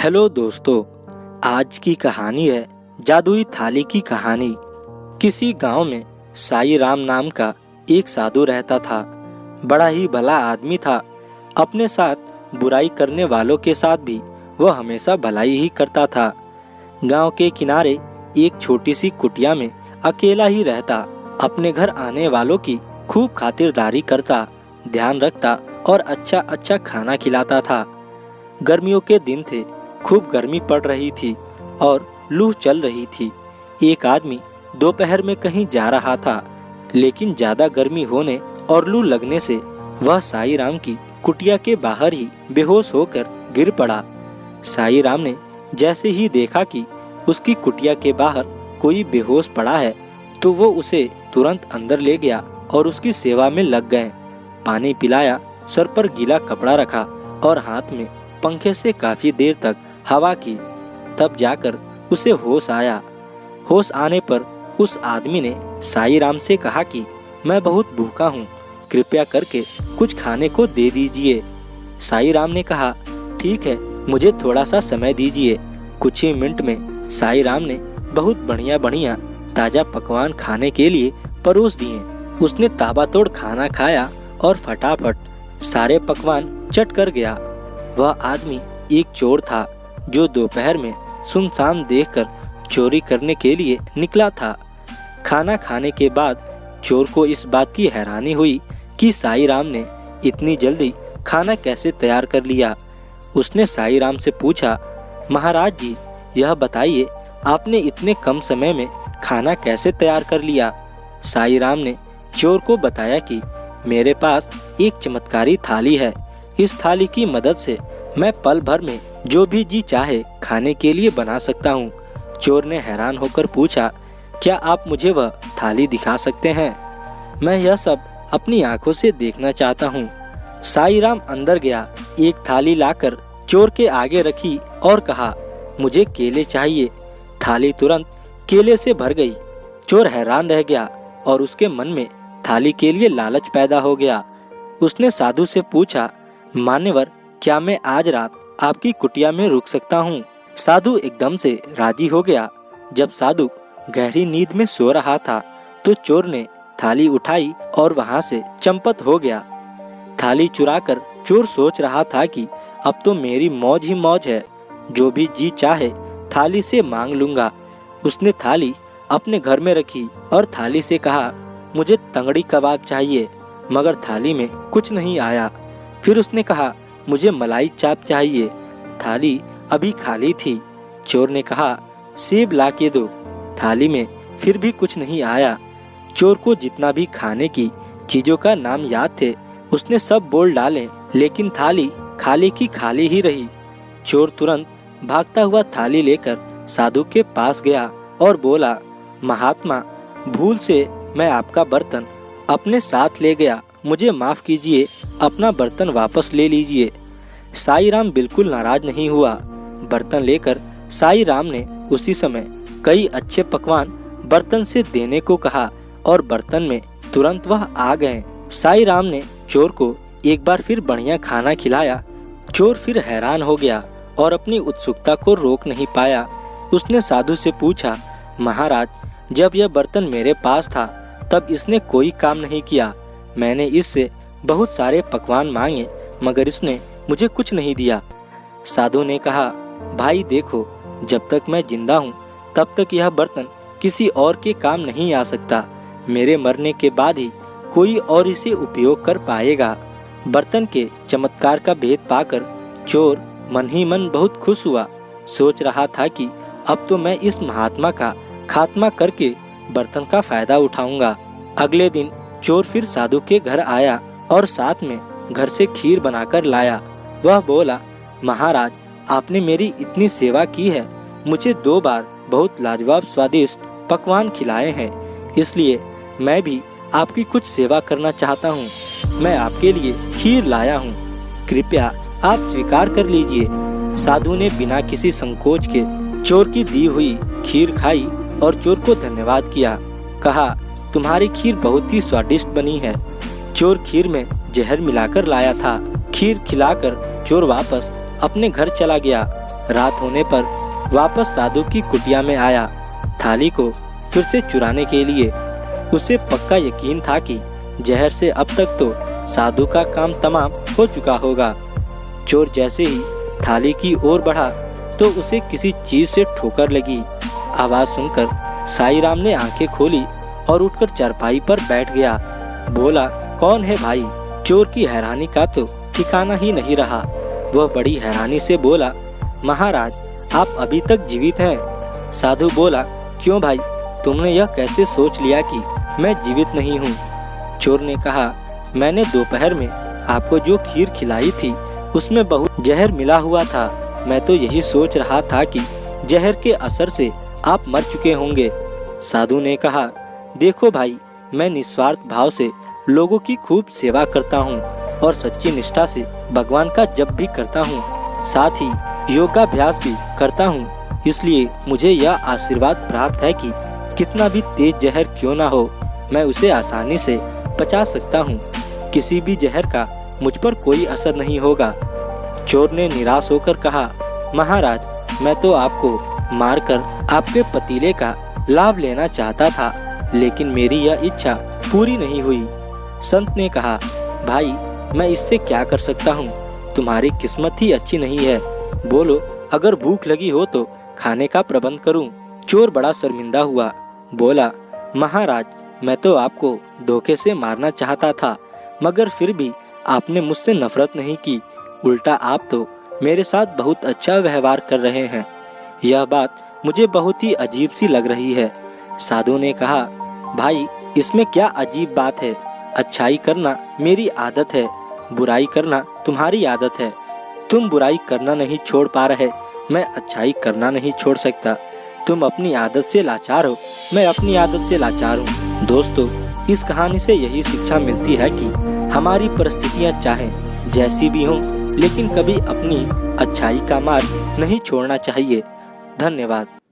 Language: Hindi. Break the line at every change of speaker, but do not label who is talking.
हेलो दोस्तों, आज की कहानी है जादुई थाली की कहानी। किसी गांव में साई राम नाम का एक साधु रहता था। बड़ा ही भला आदमी था। अपने साथ बुराई करने वालों के साथ भी वह हमेशा भलाई ही करता था। गांव के किनारे एक छोटी सी कुटिया में अकेला ही रहता। अपने घर आने वालों की खूब खातिरदारी करता, ध्यान रखता और अच्छा अच्छा खाना खिलाता था। गर्मियों के दिन थे, खूब गर्मी पड़ रही थी और लू चल रही थी। एक आदमी दोपहर में कहीं जा रहा था, लेकिन ज्यादा गर्मी होने और लू लगने से वह साई राम की कुटिया के बाहर ही बेहोश होकर गिर पड़ा। साई राम ने जैसे ही देखा कि उसकी कुटिया के बाहर कोई बेहोश पड़ा है, तो वो उसे तुरंत अंदर ले गया और उसकी सेवा में लग गए। पानी पिलाया, सर पर गीला कपड़ा रखा और हाथ में पंखे से काफी देर तक हवा की। तब जाकर उसे होश आया। होश आने पर उस आदमी ने साई राम से कहा कि मैं बहुत भूखा हूँ, कृपया करके कुछ खाने को दे दीजिए। साई राम ने कहा, ठीक है, मुझे थोड़ा सा समय दीजिए। कुछ ही मिनट में साई राम ने बहुत बढ़िया बढ़िया ताजा पकवान खाने के लिए परोस दिए। उसने ताबड़तोड़ खाना खाया और फटाफट सारे पकवान चट कर गया। वह आदमी एक चोर था जो दोपहर में सुनसान देखकर चोरी करने के लिए निकला था। खाना खाने के बाद चोर को इस बात की हैरानी हुई कि साई राम ने इतनी जल्दी खाना कैसे तैयार कर लिया। उसने साई राम से पूछा, महाराज जी, यह बताइए आपने इतने कम समय में खाना कैसे तैयार कर लिया। साई राम ने चोर को बताया कि मेरे पास एक चमत्कारी थाली है। इस थाली की मदद से मैं पल भर में जो भी जी चाहे खाने के लिए बना सकता हूँ। चोर ने हैरान होकर पूछा, क्या आप मुझे वह थाली दिखा सकते हैं? मैं यह सब अपनी आंखों से देखना चाहता हूँ। साई राम अंदर गया, एक थाली लाकर चोर के आगे रखी और कहा, मुझे केले चाहिए। थाली तुरंत केले से भर गई। चोर हैरान रह गया और उसके मन में थाली के लिए लालच पैदा हो गया। उसने साधु से पूछा, मान्यवर, क्या मैं आज रात आपकी कुटिया में रुक सकता हूँ? साधु एकदम से राजी हो गया। जब साधु गहरी नींद में सो रहा था तो चोर ने थाली उठाई और वहाँ से चंपत हो गया। थाली चुराकर चोर सोच रहा था कि अब तो मेरी मौज ही मौज है, जो भी जी चाहे थाली से मांग लूंगा। उसने थाली अपने घर में रखी और थाली से कहा, मुझे तंगड़ी कबाब चाहिए, मगर थाली में कुछ नहीं आया। फिर उसने कहा, मुझे मलाई चाप चाहिए। थाली अभी खाली थी। चोर ने कहा, सेब ला के दो। थाली में फिर भी कुछ नहीं आया। चोर को जितना भी खाने की चीजों का नाम याद थे उसने सब बोल डाले, लेकिन थाली खाली की खाली ही रही। चोर तुरंत भागता हुआ थाली लेकर साधु के पास गया और बोला, महात्मा, भूल से मैं आपका बर्तन अपने साथ ले गया, मुझे माफ कीजिए, अपना बर्तन वापस ले लीजिए। साई राम बिल्कुल नाराज नहीं हुआ। बर्तन लेकर साई राम ने उसी समय कई अच्छे पकवान बर्तन से देने को कहा और बर्तन में तुरंत वह आ गए। साई राम ने चोर को एक बार फिर बढ़िया खाना खिलाया। चोर फिर हैरान हो गया और अपनी उत्सुकता को रोक नहीं पाया। उसने साधु से पूछा, महाराज, जब यह बर्तन मेरे पास था तब इसने कोई काम नहीं किया। मैंने इससे बहुत सारे पकवान मांगे, मगर इसने मुझे कुछ नहीं दिया। साधु ने कहा, भाई देखो, जब तक मैं जिंदा हूँ तब तक यह बर्तन किसी और के काम नहीं आ सकता। मेरे मरने के बाद ही कोई और इसे उपयोग कर पाएगा। बर्तन के चमत्कार का भेद पाकर चोर मन ही मन बहुत खुश हुआ। सोच रहा था कि अब तो मैं इस महात्मा का खात्मा करके बर्तन का फायदा उठाऊंगा। अगले दिन चोर फिर साधु के घर आया और साथ में घर से खीर बनाकर लाया। वह बोला, महाराज, आपने मेरी इतनी सेवा की है, मुझे 2 बार बहुत लाजवाब स्वादिष्ट पकवान खिलाए हैं, इसलिए मैं भी आपकी कुछ सेवा करना चाहता हूँ। मैं आपके लिए खीर लाया हूँ, कृपया आप स्वीकार कर लीजिए। साधु ने बिना किसी संकोच के चोर की दी हुई खीर खाई और चोर को धन्यवाद किया। कहा, तुम्हारी खीर बहुत ही स्वादिष्ट बनी है। चोर खीर में जहर मिलाकर लाया था। खीर खिलाकर चोर वापस अपने घर चला गया। रात होने पर वापस साधु की कुटिया में आया, थाली को फिर से चुराने के लिए। उसे पक्का यकीन था कि जहर से अब तक तो साधु का काम तमाम हो चुका होगा। चोर जैसे ही थाली की ओर बढ़ा तो उसे किसी चीज से ठोकर लगी। आवाज सुनकर साई राम ने आंखें खोली और उठकर चारपाई पर बैठ गया। बोला, कौन है भाई? चोर की हैरानी का तो ठिकाना ही नहीं रहा। वह बड़ी हैरानी से बोला, महाराज, आप अभी तक जीवित हैं? साधु बोला, क्यों भाई, तुमने यह कैसे सोच लिया कि मैं जीवित नहीं हूँ? चोर ने कहा, मैंने दोपहर में आपको जो खीर खिलाई थी उसमें बहुत जहर मिला हुआ था। मैं तो यही सोच रहा था कि जहर के असर से आप मर चुके होंगे। साधु ने कहा, देखो भाई, मैं निस्वार्थ भाव से लोगों की खूब सेवा करता हूँ और सच्ची निष्ठा से भगवान का जप भी करता हूँ, साथ ही योगाभ्यास भी करता हूँ। इसलिए मुझे यह आशीर्वाद प्राप्त है कि कितना भी तेज जहर क्यों ना हो, मैं उसे आसानी से पचा सकता हूँ। किसी भी जहर का मुझ पर कोई असर नहीं होगा। चोर ने निराश होकर कहा, महाराज, मैं तो आपको मारकर आपके पतीले का लाभ लेना चाहता था, लेकिन मेरी यह इच्छा पूरी नहीं हुई। संत ने कहा, भाई, मैं इससे क्या कर सकता हूँ? तुम्हारी किस्मत ही अच्छी नहीं है। बोलो, अगर भूख लगी हो तो खाने का प्रबंध करूँ। चोर बड़ा शर्मिंदा हुआ। बोला, महाराज, मैं तो आपको धोखे से मारना चाहता था, मगर फिर भी आपने मुझसे नफरत नहीं की। उल्टा आप तो मेरे साथ बहुत अच्छा व्यवहार कर रहे हैं। यह बात मुझे बहुत ही अजीब सी लग रही है। साधु ने कहा, भाई, इसमें क्या अजीब बात है? अच्छाई करना मेरी आदत है, बुराई करना तुम्हारी आदत है। तुम बुराई करना नहीं छोड़ पा रहे, मैं अच्छाई करना नहीं छोड़ सकता। तुम अपनी आदत से लाचार हो, मैं अपनी आदत से लाचार हूँ। दोस्तों, इस कहानी से यही शिक्षा मिलती है कि हमारी परिस्थितियाँ चाहे जैसी भी हों, लेकिन कभी अपनी अच्छाई का मार्ग नहीं छोड़ना चाहिए। धन्यवाद।